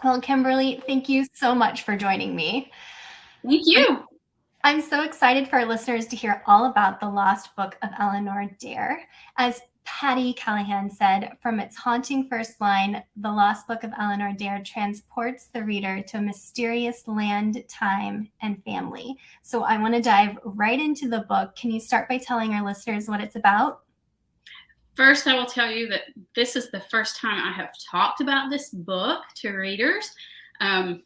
Well, Kimberly, thank you so much for joining me. Thank I'm, you. I'm so excited for our listeners to hear all about the lost book of Eleanor Dare. As Patty Callahan said, from its haunting first line, the lost book of Eleanor Dare transports the reader to a mysterious land, time, and family. So I want to dive right into the book. Can you start by telling our listeners what it's about? First, I will tell you that this is the first time I have talked about this book to readers. Um,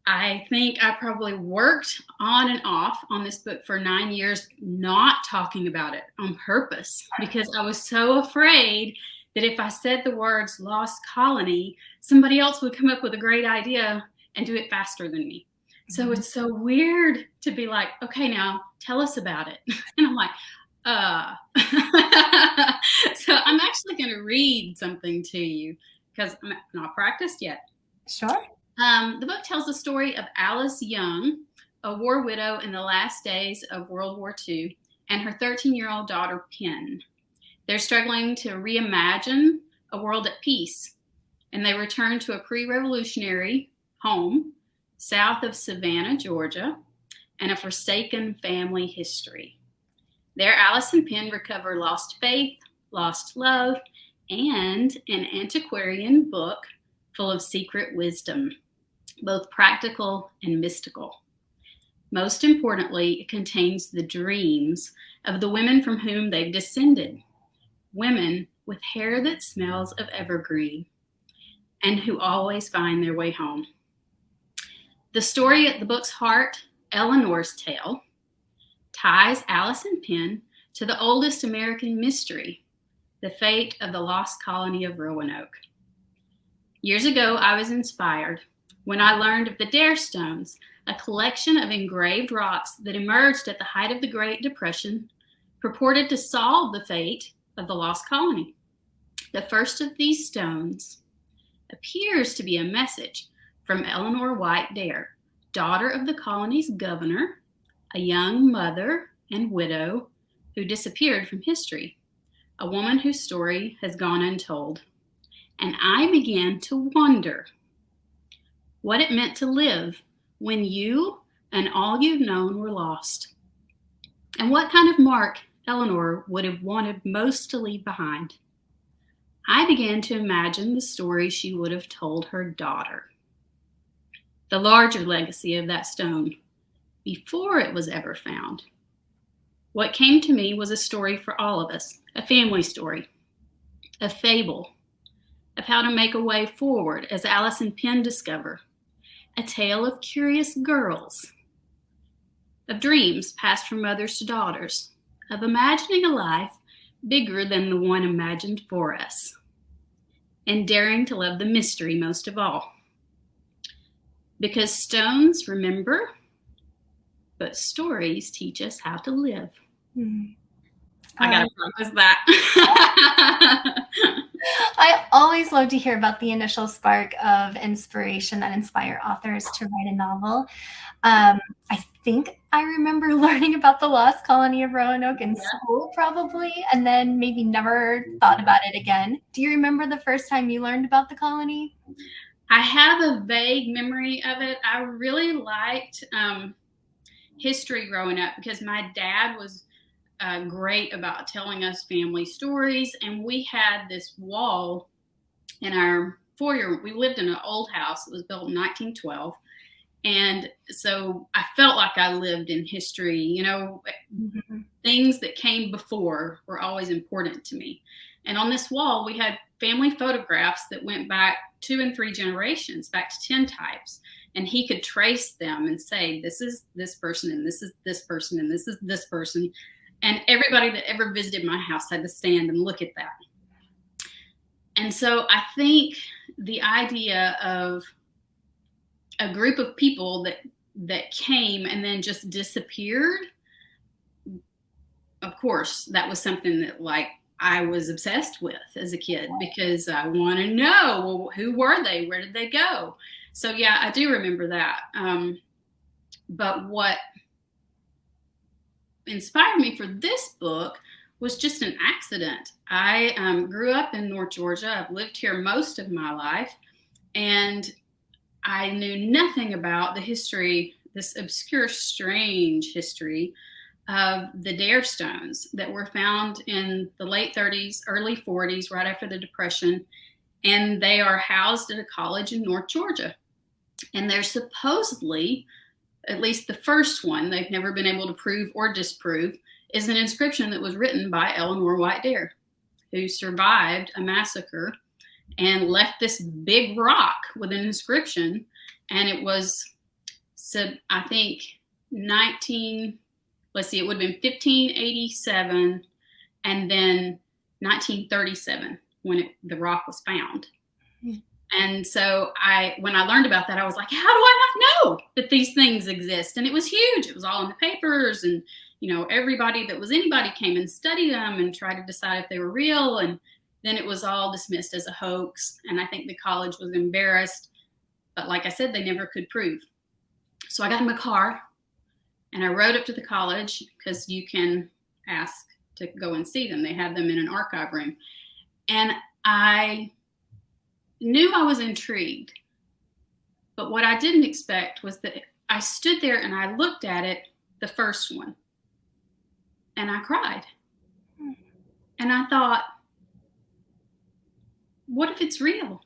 I think I probably worked on and off on this book for 9 years, not talking about it on purpose because I was so afraid that if I said the words lost colony, somebody else would come up with a great idea and do it faster than me. So it's so weird to be like, okay, now tell us about it. And I'm like, uh. So I'm actually going to read something to you because I'm not practiced yet. Sure. The book tells the story of Alice Young, a war widow in the last days of World War II, and her 13-year-old daughter, Penn. They're struggling to reimagine a world at peace, and they return to a pre-revolutionary home south of Savannah, Georgia, and a forsaken family history. There, Alice and Penn recover lost faith, lost love, and an antiquarian book full of secret wisdom, both practical and mystical. Most importantly, it contains the dreams of the women from whom they've descended, women with hair that smells of evergreen and who always find their way home. The story at the book's heart, Eleanor's tale, ties Alice and Penn to the oldest American mystery, the fate of the lost colony of Roanoke. Years ago, I was inspired when I learned of the Dare Stones, a collection of engraved rocks that emerged at the height of the Great Depression, purported to solve the fate of the lost colony. The first of these stones appears to be a message from Eleanor White Dare, daughter of the colony's governor, a young mother and widow who disappeared from history, a woman whose story has gone untold. And I began to wonder what it meant to live when you and all you've known were lost, and what kind of mark Eleanor would have wanted most to leave behind. I began to imagine the story she would have told her daughter, the larger legacy of that stone before it was ever found. What came to me was a story for all of us, a family story, a fable of how to make a way forward as Alice and Penn discover, a tale of curious girls, of dreams passed from mothers to daughters, of imagining a life bigger than the one imagined for us, and daring to love the mystery most of all. Because stones remember, but stories teach us how to live. I gotta practice that. I always love to hear about the initial spark of inspiration that inspire authors to write a novel. I think I remember learning about the lost colony of Roanoke in school, probably, and then maybe never thought about it again. Do you remember the first time you learned about the colony? I have a vague memory of it. I really liked history growing up because my dad was great about telling us family stories, and we had this wall in our foyer. We lived in an old house. It was built in 1912, and so I felt like I lived in history. You know, things that came before were always important to me. And on this wall, we had family photographs that went back 2 and 3 generations, back to tintypes. And he could trace them and say, this is this person, and this is this person, and this is this person. And everybody that ever visited my house had to stand and look at that. And so I think the idea of a group of people that came and then just disappeared, of course, that was something that like I was obsessed with as a kid because I want to know, well, who were they? Where did they go? So yeah, I do remember that. But what inspired me for this book was just an accident. I grew up in North Georgia. I've lived here most of my life. And I knew nothing about the history, this obscure, strange history of the Dare stones that were found in the late 30s, early 40s, right after the Depression. And they are housed at a college in North Georgia. And they're supposedly, at least the first one, they've never been able to prove or disprove, is an inscription that was written by Eleanor White Dare, who survived a massacre and left this big rock with an inscription. And it was, I think, it would have been 1587 and then 1937 when the rock was found. Mm-hmm. And so when I learned about that, I was like, how do I not know that these things exist? And it was huge. It was all in the papers, and everybody that was anybody came and studied them and tried to decide if they were real. And then it was all dismissed as a hoax. And I think the college was embarrassed. But like I said, they never could prove. So I got in my car and I rode up to the college, because you can ask to go and see them. They have them in an archive room. And I knew I was intrigued. But what I didn't expect was that I stood there and I looked at it, the first one, and I cried. And I thought, what if it's real?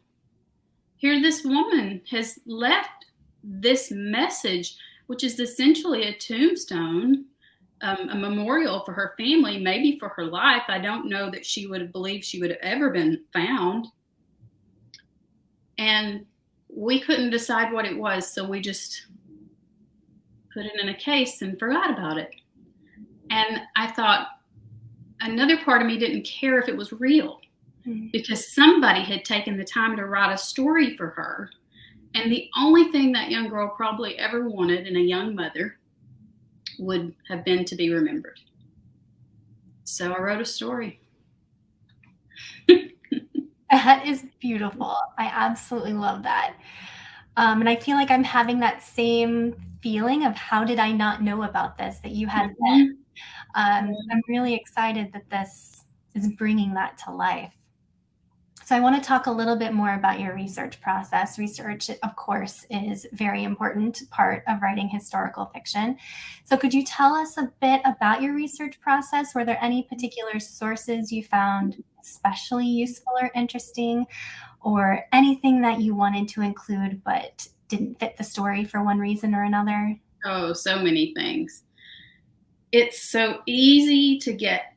Here, this woman has left this message, which is essentially a tombstone, a memorial for her family, maybe for her life. I don't know that she would have believed she would have ever been found. And we couldn't decide what it was, so we just put it in a case and forgot about it. And I thought, another part of me didn't care if it was real, because somebody had taken the time to write a story for her. And the only thing that young girl probably ever wanted in a young mother would have been to be remembered. So I wrote a story. That is beautiful. I absolutely love that. And I feel like I'm having that same feeling of, how did I not know about this that you had then? I'm really excited that this is bringing that to life. So I want to talk a little bit more about your research process. Research, of course, is a very important part of writing historical fiction. So could you tell us a bit about your research process? Were there any particular sources you found especially useful or interesting, or anything that you wanted to include but didn't fit the story for one reason or another? Oh, so many things. It's so easy to get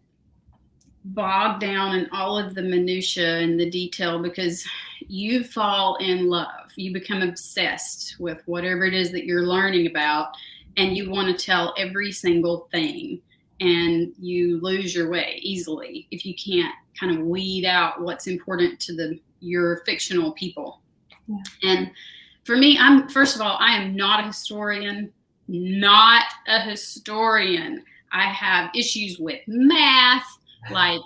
bogged down in all of the minutia and the detail, because you fall in love. You become obsessed with whatever it is that you're learning about, and you want to tell every single thing, and you lose your way easily if you can't kind of weed out what's important to your fictional people. Yeah. And for me, first of all, I am not a historian. I have issues with math, like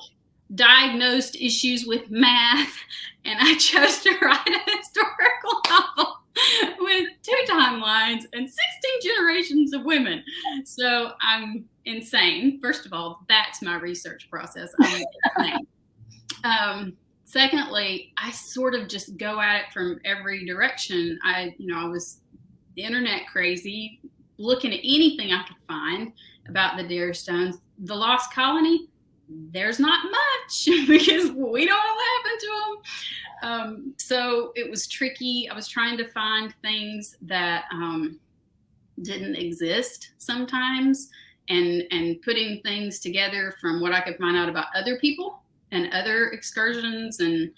diagnosed issues with math, and I chose to write a historical novel with 2 timelines and 16 generations of women. So I'm insane. First of all, that's my research process. I'm insane. Secondly, I sort of just go at it from every direction. I was internet crazy, looking at anything I could find about the Dare stones. The Lost Colony, there's not much, because we don't know what happened to them. So it was tricky. I was trying to find things that didn't exist sometimes, and putting things together from what I could find out about other people and other excursions. And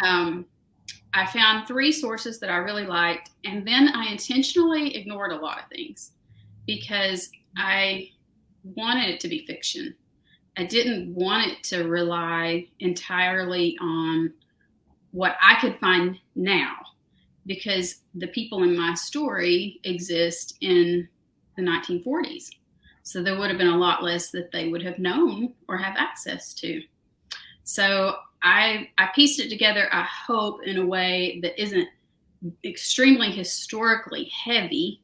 I found 3 sources that I really liked, and then I intentionally ignored a lot of things because I wanted it to be fiction. I didn't want it to rely entirely on what I could find now, because the people in my story exist in the 1940s. So there would have been a lot less that they would have known or have access to. So I pieced it together, I hope, in a way that isn't extremely historically heavy.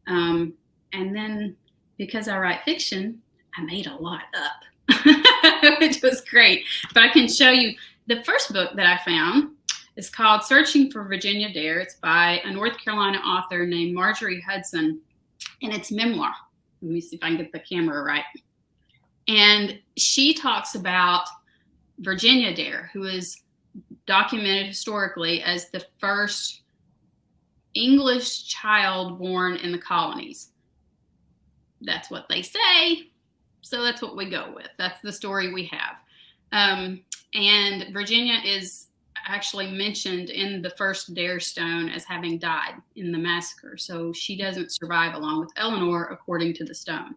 And then because I write fiction, I made a lot up, which was great. But I can show you the first book that I found It's called Searching for Virginia Dare. It's by a North Carolina author named Marjorie Hudson, and it's memoir. Let me see if I can get the camera right. And she talks about Virginia Dare, who is documented historically as the first English child born in the colonies. That's what they say, so that's what we go with. That's the story we have. And Virginia is actually mentioned in the first Dare stone as having died in the massacre, so she doesn't survive along with Eleanor according to the stone.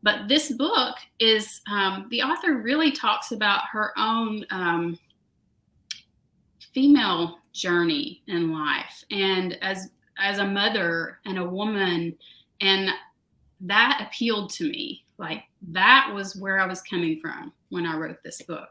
But this book is, the author really talks about her own female journey in life, and as a mother and a woman, and that appealed to me. Like, that was where I was coming from when I wrote this book.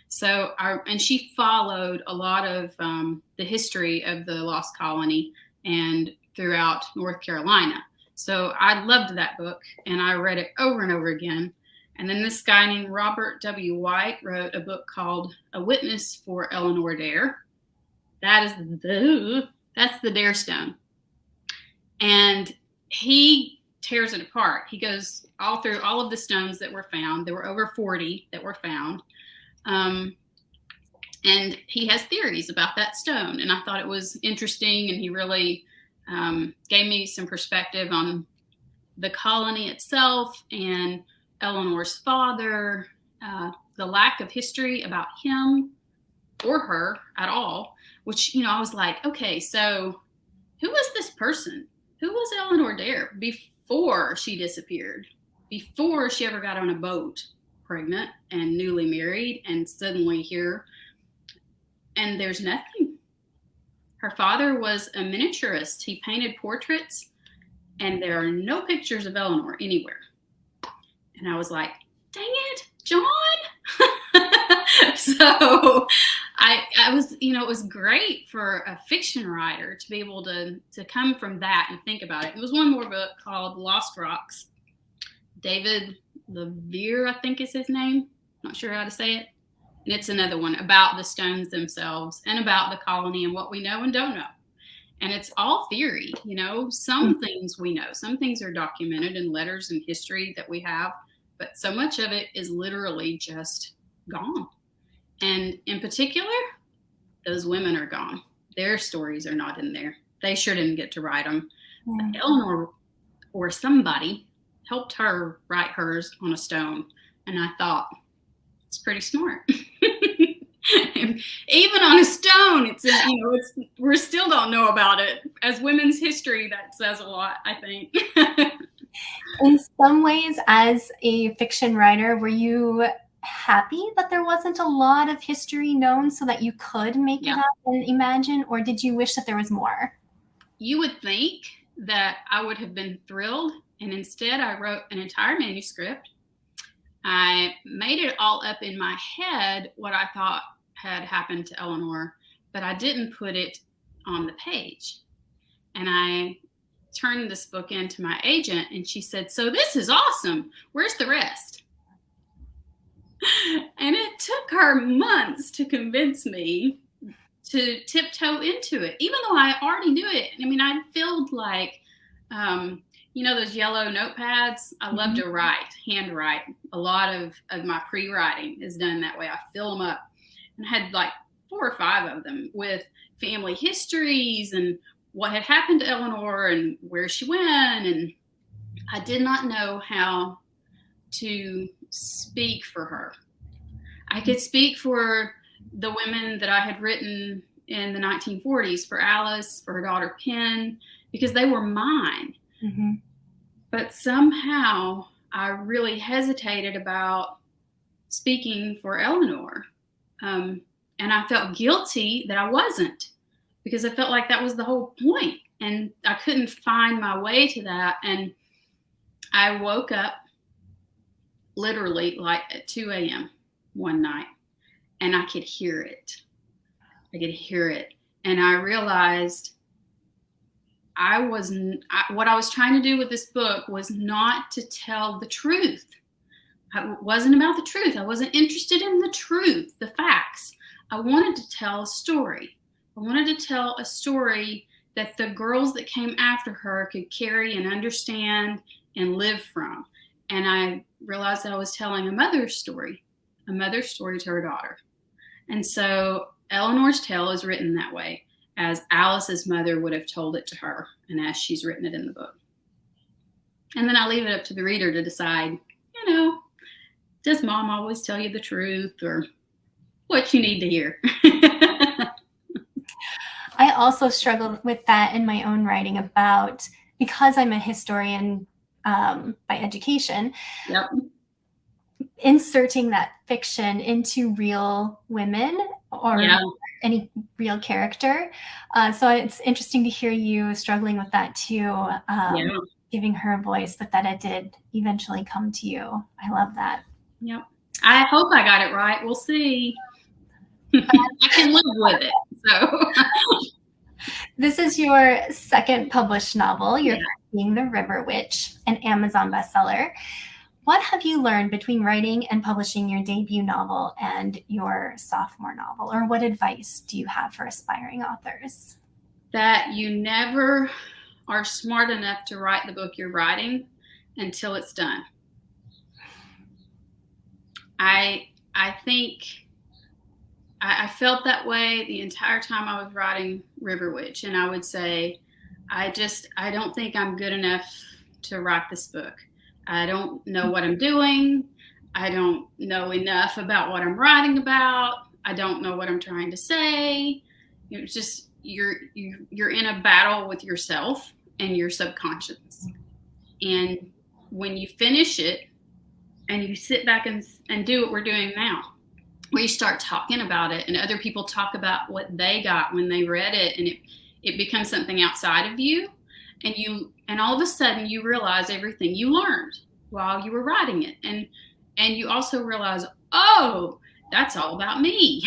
So, and she followed a lot of the history of the Lost Colony and throughout North Carolina. So I loved that book, and I read it over and over again. And then this guy named Robert W. White wrote a book called A Witness for Eleanor Dare. That's the Dare stone. And he tears it apart. He goes all through all of the stones that were found. There were over 40 that were found. And he has theories about that stone. And I thought it was interesting, and he really gave me some perspective on the colony itself and Eleanor's father, the lack of history about him or her at all, which, I was like, okay, so who was this person? Who was Eleanor Dare before she disappeared, before she ever got on a boat, pregnant and newly married, and suddenly here, and there's nothing. Her father was a miniaturist. He painted portraits, and there are no pictures of Eleanor anywhere. And I was like, dang it, John. So I was, it was great for a fiction writer to be able to come from that and think about it. There was one more book called Lost Rocks. David Levere, I think is his name. Not sure how to say it. And it's another one about the stones themselves and about the colony and what we know and don't know. And it's all theory, some things we know, some things are documented in letters and history that we have, but so much of it is literally just gone. And in particular, those women are gone. Their stories are not in there. They sure didn't get to write them. But Eleanor or somebody helped her write hers on a stone. And I thought, it's pretty smart. Even on a stone, it's we still don't know about it. As women's history, that says a lot, I think. In some ways, as a fiction writer, were you happy that there wasn't a lot of history known so that you could make it up and imagine, or did you wish that there was more? You would think that I would have been thrilled, and instead I wrote an entire manuscript. I made it all up in my head, what I thought had happened to Eleanor, but I didn't put it on the page. And I turned this book in to my agent, and she said, so this is awesome. Where's the rest? And it took her months to convince me to tiptoe into it, even though I already knew it. I mean, I filled like, those yellow notepads. I love to handwrite. A lot of my pre-writing is done that way. I fill them up, and I had like 4 or 5 of them with family histories and what had happened to Eleanor and where she went. And I did not know how to speak for her. I could speak for the women that I had written in the 1940s, for Alice, for her daughter Penn, because they were mine. Mm-hmm. But somehow I really hesitated about speaking for Eleanor. And I felt guilty that I wasn't, because I felt like that was the whole point. And I couldn't find my way to that. And I woke up literally like at 2 a.m. one night, and I could hear it. And I realized what I was trying to do with this book was not to tell the truth. It wasn't about the truth. I wasn't interested in the truth, the facts. I wanted to tell a story. I wanted to tell a story that the girls that came after her could carry and understand and live from. And I realized I was telling a mother's story to her daughter. And so Eleanor's tale is written that way, as Alice's mother would have told it to her, and as she's written it in the book. And then I leave it up to the reader to decide, does mom always tell you the truth, or what you need to hear? I also struggled with that in my own writing because I'm a historian by education. Yep. Inserting that fiction into real women or any real character. So it's interesting to hear you struggling with that too, giving her a voice, but that it did eventually come to you. I love that. Yep. I hope I got it right. We'll see. I can live with it. So this is your second published novel. You're being The River Witch, an Amazon bestseller. What have you learned between writing and publishing your debut novel and your sophomore novel? Or what advice do you have for aspiring authors? That you never are smart enough to write the book you're writing until it's done. I think I felt that way the entire time I was writing River Witch, and I would say, I don't think I'm good enough to write this book. I don't know what I'm doing. I don't know enough about what I'm writing about. I don't know what I'm trying to say. It's just you're in a battle with yourself and your subconscious. And when you finish it and you sit back and do what we're doing now, where you start talking about it and other people talk about what they got when they read it, and it becomes something outside of you, and all of a sudden you realize everything you learned while you were writing it, and you also realize, oh, that's all about me.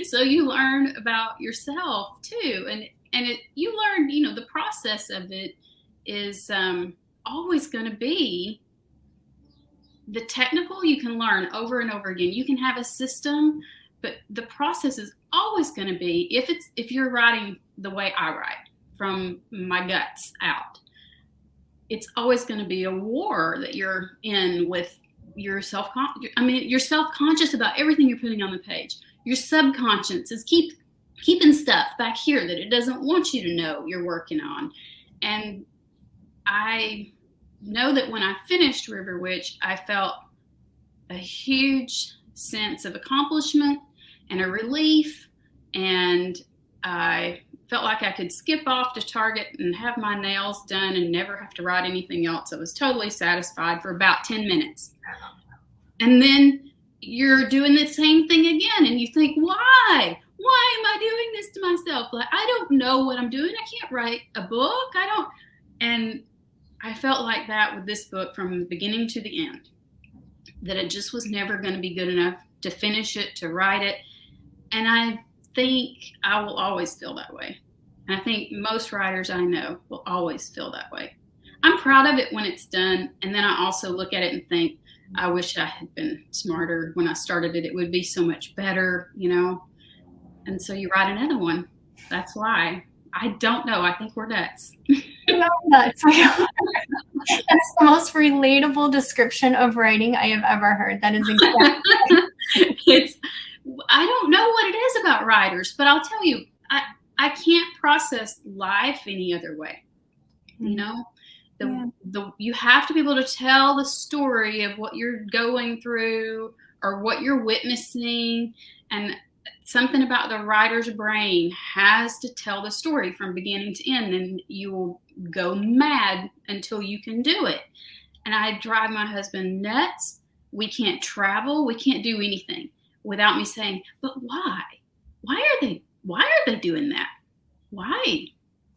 So you learn about yourself too, and you learn, the process of it is always going to be the technical. You can learn over and over again. You can have a system, but the process is always going to be, if you're writing the way I write, from my guts out, it's always going to be a war that you're in with your you're self-conscious about everything you're putting on the page. Your subconscious is keeping stuff back here that it doesn't want you to know you're working on. And I know that when I finished River Witch, I felt a huge sense of accomplishment and a relief, and I felt like I could skip off to Target and have my nails done and never have to write anything else. I was totally satisfied for about 10 minutes. And then you're doing the same thing again, and you think, why? Why am I doing this to myself? Like, I don't know what I'm doing. I can't write a book. And I felt like that with this book from the beginning to the end, that it just was never going to be good enough to finish it, to write it. And I think I will always feel that way. And I think most writers I know will always feel that way. I'm proud of it when it's done. And then I also look at it and think, I wish I had been smarter when I started it. It would be so much better, And so you write another one. That's why. I don't know. I think we're nuts. We're nuts. That's the most relatable description of writing I have ever heard. That is exactly. I don't know what it is about writers, but I'll tell you, I can't process life any other way. You have to be able to tell the story of what you're going through or what you're witnessing, and something about the writer's brain has to tell the story from beginning to end, and you will go mad until you can do it. And I drive my husband nuts. We can't travel. We can't do anything without me saying, but why? Why are they doing that? Why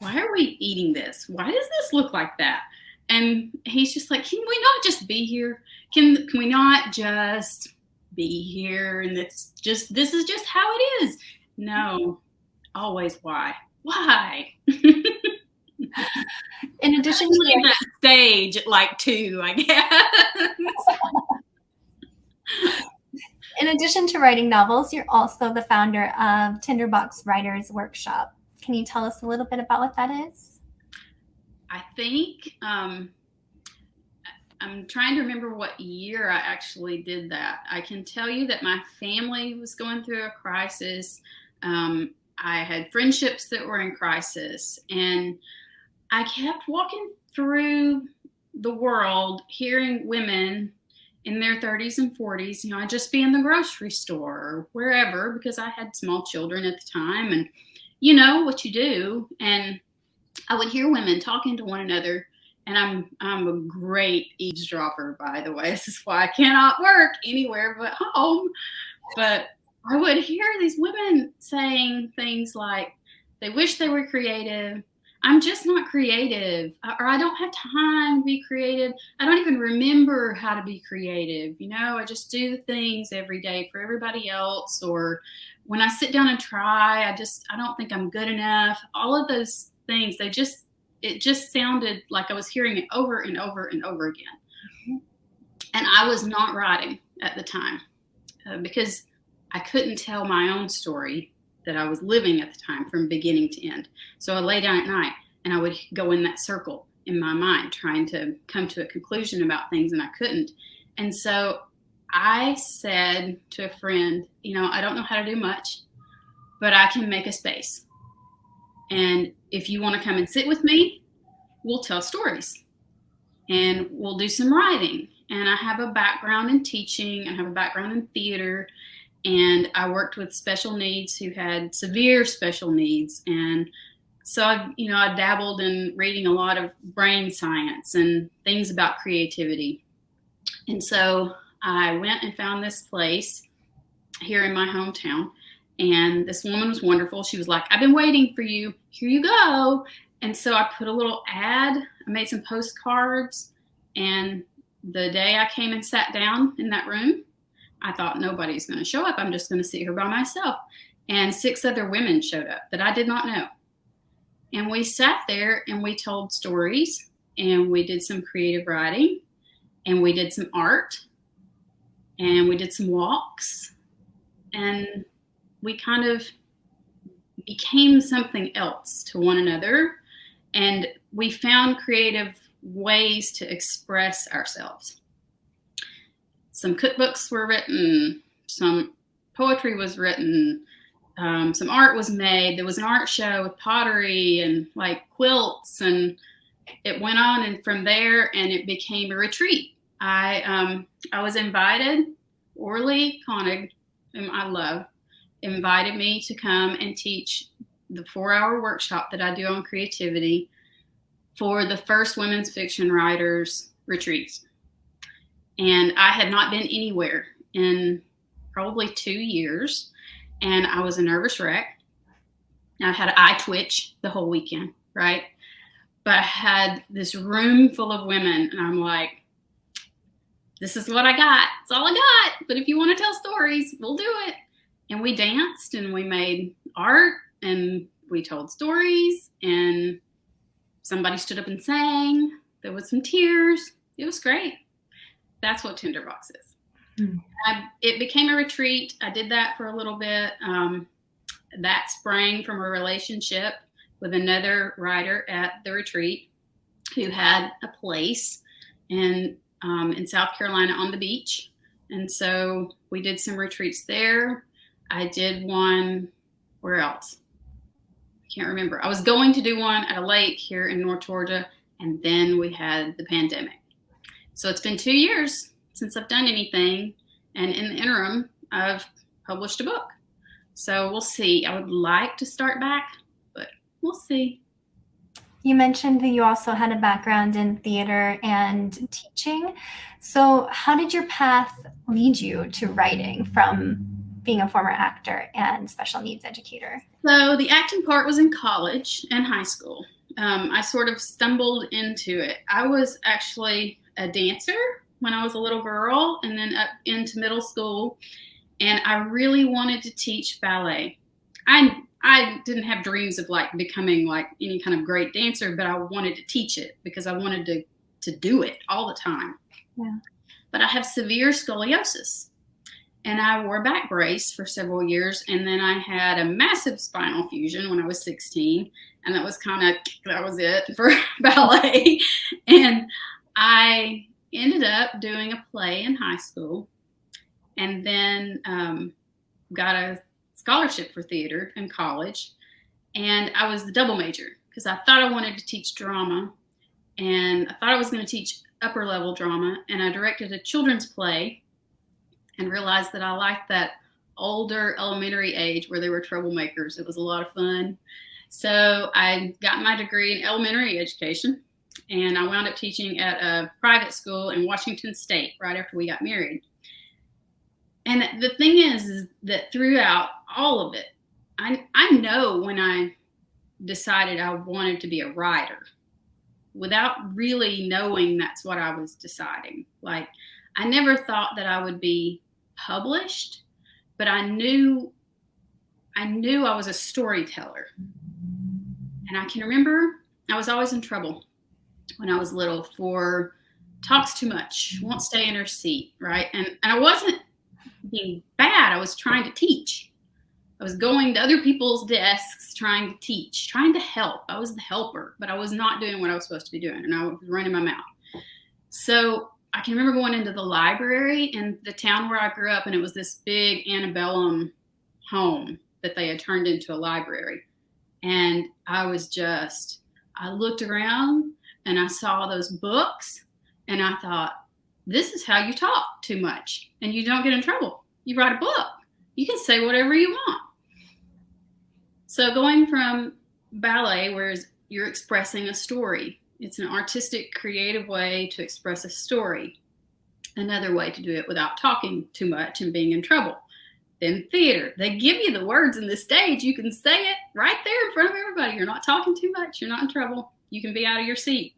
are we eating this? Why does this look like that? And he's just like, can we not just be here? Can we not just be here? And this is just how it is. No, always why? In addition to that stage at like 2, I guess. In addition to writing novels, you're also the founder of Tinderbox Writers Workshop. Can you tell us a little bit about what that is? I think I'm trying to remember what year I actually did that. I can tell you that my family was going through a crisis. I had friendships that were in crisis, and I kept walking through the world hearing women in their 30s and 40s. I'd just be in the grocery store or wherever because I had small children at the time, and you know what you do. And I would hear women talking to one another, and I'm a great eavesdropper, by the way. This is why I cannot work anywhere but home. But I would hear these women saying things like, they wish they were creative. I'm just not creative, or I don't have time to be creative. I don't even remember how to be creative. I just do the things every day for everybody else. Or when I sit down and try, I don't think I'm good enough. All of those things, it just sounded like I was hearing it over and over and over again. Mm-hmm. And I was not writing at the time because I couldn't tell my own story that I was living at the time from beginning to end. So I lay down at night and I would go in that circle in my mind trying to come to a conclusion about things, and I couldn't. And so I said to a friend, I don't know how to do much, but I can make a space. And if you want to come and sit with me, we'll tell stories and we'll do some writing. And I have a background in teaching, I have a background in theater, and I worked with special needs who had severe special needs. And so I dabbled in reading a lot of brain science and things about creativity. And so I went and found this place here in my hometown. And this woman was wonderful. She was like, I've been waiting for you. Here you go. And so I put a little ad. I made some postcards. And the day I came and sat down in that room, I thought, nobody's going to show up. I'm just going to sit here by myself. And 6 other women showed up that I did not know. And we sat there and we told stories, and we did some creative writing, and we did some art, and we did some walks. And we kind of became something else to one another. And we found creative ways to express ourselves. Some cookbooks were written, some poetry was written, some art was made. There was an art show with pottery and like quilts, and it went on. And from there, and it became a retreat. I was invited. Orly Koenig, whom I love, invited me to come and teach the 4-hour workshop that I do on creativity for the first women's fiction writers retreat. And I had not been anywhere in probably 2 years, and I was a nervous wreck. I had an eye twitch the whole weekend, right? But I had this room full of women, and I'm like, this is what I got. It's all I got. But if you want to tell stories, we'll do it. And we danced, and we made art, and we told stories, and somebody stood up and sang. There was some tears. It was great. That's what Tinderbox is. Mm. It became a retreat. I did that for a little bit. That sprang from a relationship with another writer at the retreat who had a place in South Carolina on the beach. And so we did some retreats there. I did one, where else? I can't remember. I was going to do one at a lake here in North Georgia, and then we had the pandemic. So it's been 2 years since I've done anything, and in the interim, I've published a book. So we'll see. I would like to start back, but we'll see. You mentioned that you also had a background in theater and teaching. So how did your path lead you to writing from being a former actor and special needs educator? So the acting part was in college and high school. I sort of stumbled into it. I was actually a dancer when I was a little girl, and then up into middle school, and I really wanted to teach ballet. I didn't have dreams of like becoming like any kind of great dancer, but I wanted to teach it because I wanted to do it all the time. Yeah. But I have severe scoliosis, And I wore a back brace for several years. And then I had a massive spinal fusion when I was 16. And that was it for ballet. And I ended up doing a play in high school, and then got a scholarship for theater in college. And I was the double major because I thought I wanted to teach drama, and I thought I was going to teach upper level drama. And I directed a children's play and realized that I liked that older elementary age where they were troublemakers. It was a lot of fun. So I got my degree in elementary education, and I wound up teaching at a private school in Washington State right after we got married. And the thing is that throughout all of it, I know when I decided I wanted to be a writer without really knowing that's what I was deciding. Like, I never thought that I would be published, but I knew I was a storyteller. And I can remember I was always in trouble when I was little for talks too much, won't stay in her seat, right? And I wasn't being bad. I was trying to teach. I was going to other people's desks trying to teach, trying to help. I was the helper, but I was not doing what I was supposed to be doing, and I was running my mouth. So I can remember going into the library in the town where I grew up, and it was this big antebellum home that they had turned into a library. And I looked around and I saw those books, and I thought, this is how you talk too much and you don't get in trouble. You write a book. You can say whatever you want. So going from ballet, where you're expressing a story, it's an artistic, creative way to express a story. Another way to do it without talking too much and being in trouble. Then theater, they give you the words in the stage. You can say it right there in front of everybody. You're not talking too much. You're not in trouble. You can be out of your seat.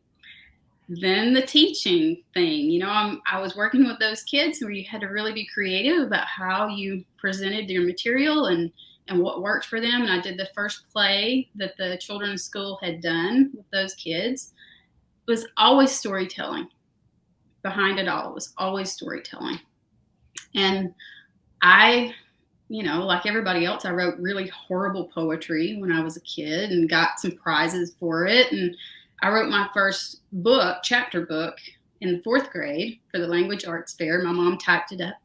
Then the teaching thing, I was working with those kids where you had to really be creative about how you presented your material and what worked for them. And I did the first play that the children's school had done with those kids. It was always storytelling. Behind it all, it was always storytelling. And I, like everybody else, I wrote really horrible poetry when I was a kid and got some prizes for it. And I wrote my first chapter book, in the 4th grade for the language arts fair. My mom typed it up.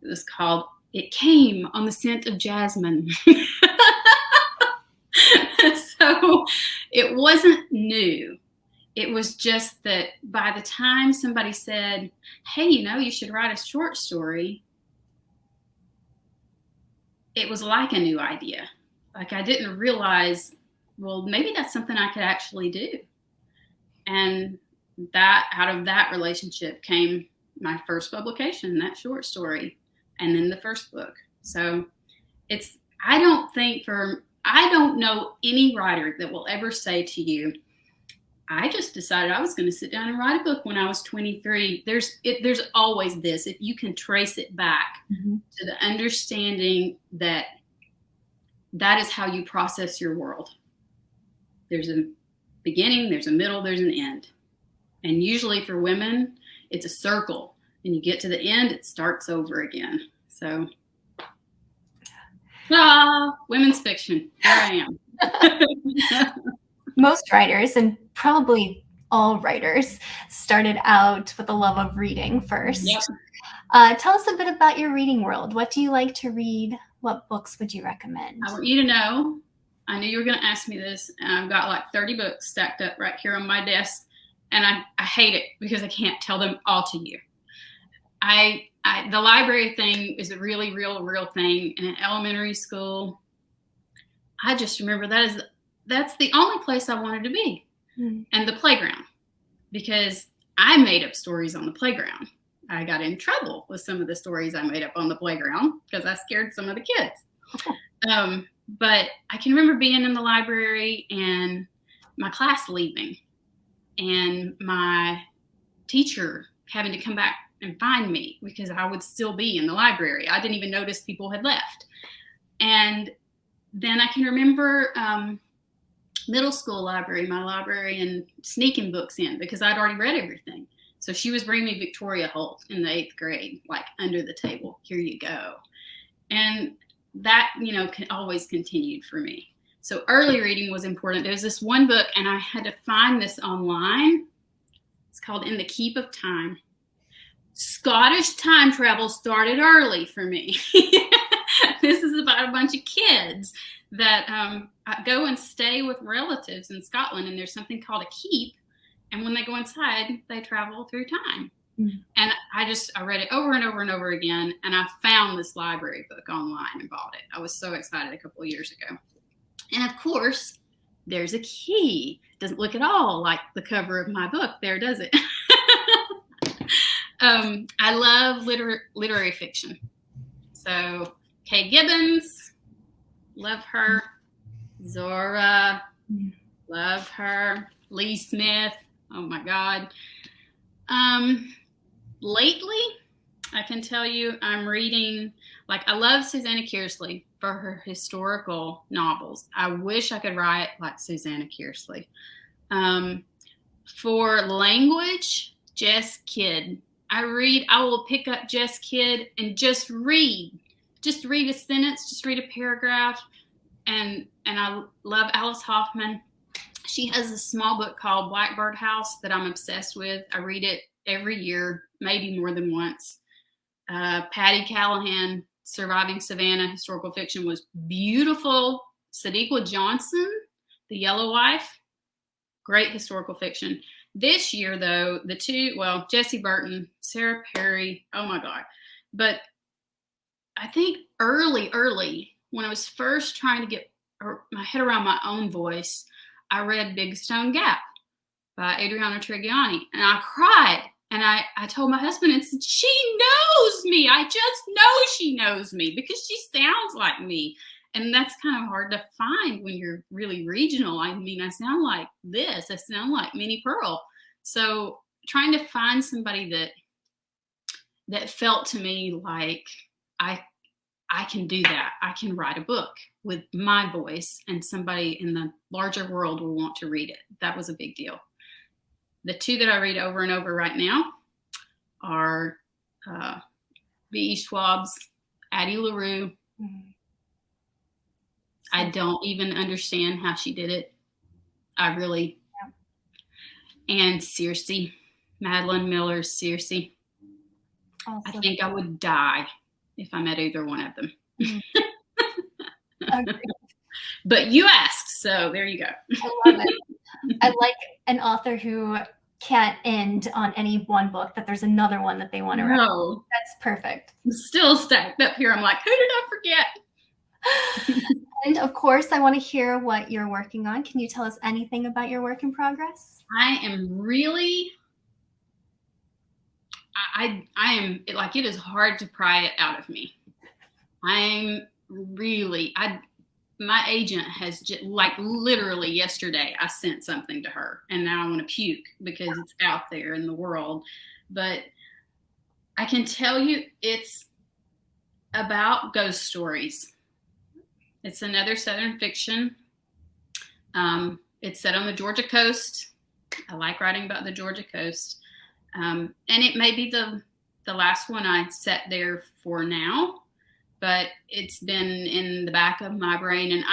It was called It Came on the Scent of Jasmine. So it wasn't new. It was just that by the time somebody said, hey, you should write a short story, it was like a new idea. Like, I didn't realize, well, maybe that's something I could actually do. And that out of that relationship came my first publication, that short story, and then the first book. So I don't know any writer that will ever say to you, I just decided I was going to sit down and write a book when I was 23. There's always this, if you can trace it back to the understanding that is how you process your world. There's a beginning, there's a middle, there's an end. And usually for women, it's a circle. And you get to the end, it starts over again. So, women's fiction. Here I am. Most writers, and probably all writers, started out with a love of reading first. Yep. Tell us a bit about your reading world. What do you like to read? What books would you recommend? I want you to know, I knew you were going to ask me this, and I've got like 30 books stacked up right here on my desk, and I hate it because I can't tell them all to you. The library thing is a really real thing. And in elementary school, I just remember that's the only place I wanted to be. And the playground, because I made up stories on the playground. I got in trouble with some of the stories I made up on the playground because I scared some of the kids. But I can remember being in the library and my class leaving and my teacher having to come back and find me because I would still be in the library. I didn't even notice people had left. And then I can remember middle school library, my librarian sneaking books in because I'd already read everything. So she was bringing me Victoria Holt in the 8th grade, like under the table. Here you go. And that, always continued for me. So early reading was important. There's this one book, and I had to find this online. It's called In the Keep of Time. Scottish time travel started early for me. This is about a bunch of kids that go and stay with relatives in Scotland, and there's something called a keep. And when they go inside, they travel through time. Mm-hmm. And I read it over and over and over again, and I found this library book online and bought it. I was so excited a couple of years ago. And of course, there's a key. Doesn't look at all like the cover of my book there, does it? I love literary fiction. So Kay Gibbons, love her. Zora, love her. Lee Smith, oh my God. Lately, I can tell you I'm reading, I love Susanna Kearsley for her historical novels. I wish I could write like Susanna Kearsley. For language, Jess Kidd. I will pick up Jess Kidd and just read a sentence, just read a paragraph. And I love Alice Hoffman. She has a small book called Blackbird House that I'm obsessed with. I read it every year, maybe more than once. Patty Callahan, Surviving Savannah, historical fiction, was beautiful. Sadiqa Johnson, The Yellow Wife, great historical fiction. This year, though, Jessie Burton, Sarah Perry, oh my God. But I think early, when I was first trying to get my head around my own voice, I read Big Stone Gap by Adriana Trigiani, and I cried. And I told my husband, and said, she knows me. I just know she knows me because she sounds like me. And that's kind of hard to find when you're really regional. I mean, I sound like this. I sound like Minnie Pearl. So trying to find somebody that felt to me like I can do that. I can write a book with my voice, and somebody in the larger world will want to read it. That was a big deal. The two that I read over and over right now are B.E. Schwab's Addie LaRue. Mm-hmm. I don't even understand how she did it. I really. Yeah. And Circe, Madeline Miller's Circe. Awesome. I think I would die if I met either one of them. Mm-hmm. But you asked, so there you go. I love it. I like an author who can't end on any one book, that there's another one that they want to write. No. That's perfect. I'm still stacked up here. I'm like, who did I forget? And of course, I want to hear what you're working on. Can you tell us anything about your work in progress? I am really, I am, it is hard to pry it out of me. My agent has just, literally yesterday, I sent something to her, and now I want to puke because it's out there in the world. But I can tell you it's about ghost stories. It's another Southern fiction. It's set on the Georgia coast. I like writing about the Georgia coast. And it may be the last one I set there for now. But it's been in the back of my brain, and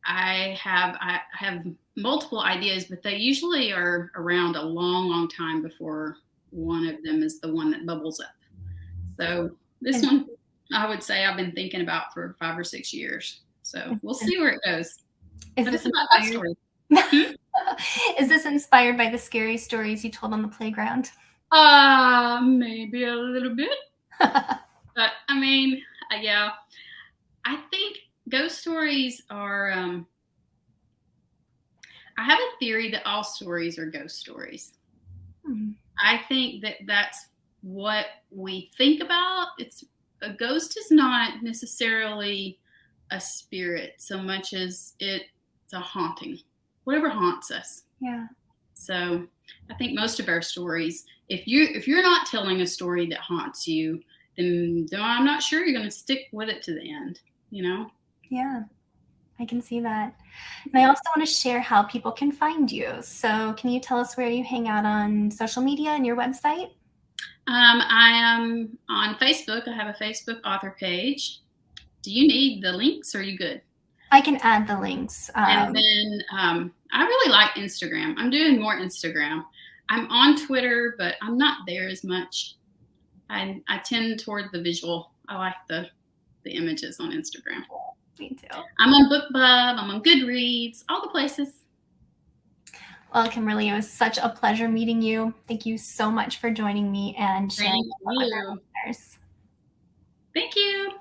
I have multiple ideas, but they usually are around a long, long time before one of them is the one that bubbles up. So this one, I would say I've been thinking about for 5 or 6 years. So we'll see where it goes. Is this about that story? Is this inspired by the scary stories you told on the playground? Maybe a little bit. But I mean, yeah, I think ghost stories are, I have a theory that all stories are ghost stories. Mm-hmm. I think that that's what we think about. A ghost is not necessarily a spirit so much as it's a haunting, whatever haunts us. Yeah. So I think most of our stories, if you're not telling a story that haunts you, then I'm not sure you're going to stick with it to the end, Yeah. I can see that. And I also want to share how people can find you. So can you tell us where you hang out on social media and your website? I am on Facebook. I have a Facebook author page. Do you need the links or are you good? I can add the links. And then I really like Instagram. I'm doing more Instagram. I'm on Twitter, but I'm not there as much. I tend toward the visual. I like the images on Instagram. Me too. I'm on BookBub. I'm on Goodreads. All the places. Well, Kimberly, it was such a pleasure meeting you. Thank you so much for joining me and sharing with our listeners. Thank you.